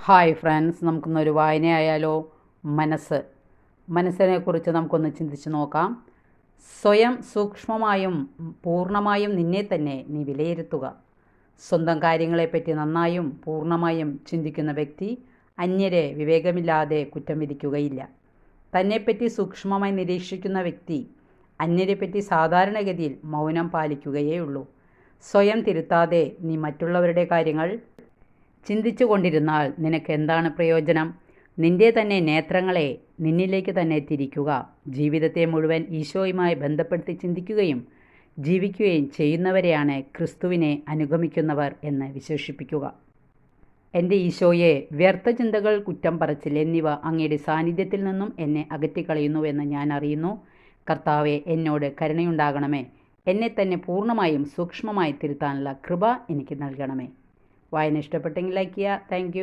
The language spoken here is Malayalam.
Hi friends, നമുക്കൊന്നൊരു വായനയായാലോ? മനസ്സിനെക്കുറിച്ച് നമുക്കൊന്ന് ചിന്തിച്ച് നോക്കാം. സ്വയം സൂക്ഷ്മമായും പൂർണ്ണമായും നിന്നെ തന്നെ നീ വിലയിരുത്തുക. സ്വന്തം കാര്യങ്ങളെപ്പറ്റി നന്നായും പൂർണ്ണമായും ചിന്തിക്കുന്ന വ്യക്തി അന്യരെ വിവേകമില്ലാതെ കുറ്റം വിധിക്കുകയില്ല. തന്നെപ്പറ്റി സൂക്ഷ്മമായി നിരീക്ഷിക്കുന്ന വ്യക്തി അന്യരെപ്പറ്റി സാധാരണഗതിയിൽ മൗനം പാലിക്കുകയേ ഉള്ളൂ. സ്വയം തിരുത്താതെ നീ മറ്റുള്ളവരുടെ കാര്യങ്ങൾ ചിന്തിച്ചു കൊണ്ടിരുന്നാൽ നിനക്ക് എന്താണ് പ്രയോജനം? നിന്റെ തന്നെ നേത്രങ്ങളെ നിന്നിലേക്ക് തന്നെ തിരിക്കുക. ജീവിതത്തെ മുഴുവൻ ഈശോയുമായി ബന്ധപ്പെടുത്തി ചിന്തിക്കുകയും ജീവിക്കുകയും ചെയ്യുന്നവരെയാണ് ക്രിസ്തുവിനെ അനുഗമിക്കുന്നവർ എന്ന് വിശേഷിപ്പിക്കുക. എൻ്റെ ഈശോയെ, വ്യർത്ഥ ചിന്തകൾ, കുറ്റം പറച്ചിൽ എന്നിവ അങ്ങയുടെ സാന്നിധ്യത്തിൽ നിന്നും എന്നെ അകറ്റിക്കളയുന്നുവെന്ന് ഞാൻ അറിയുന്നു. കർത്താവെ, എന്നോട് കരുണയുണ്ടാകണമേ. എന്നെ തന്നെ പൂർണ്ണമായും സൂക്ഷ്മമായി തിരുത്താനുള്ള കൃപ എനിക്ക് നൽകണമേ. വായന ഇഷ്ടപ്പെട്ടെങ്കിൽ ലൈക്ക് ചെയ്യുക. Thank you.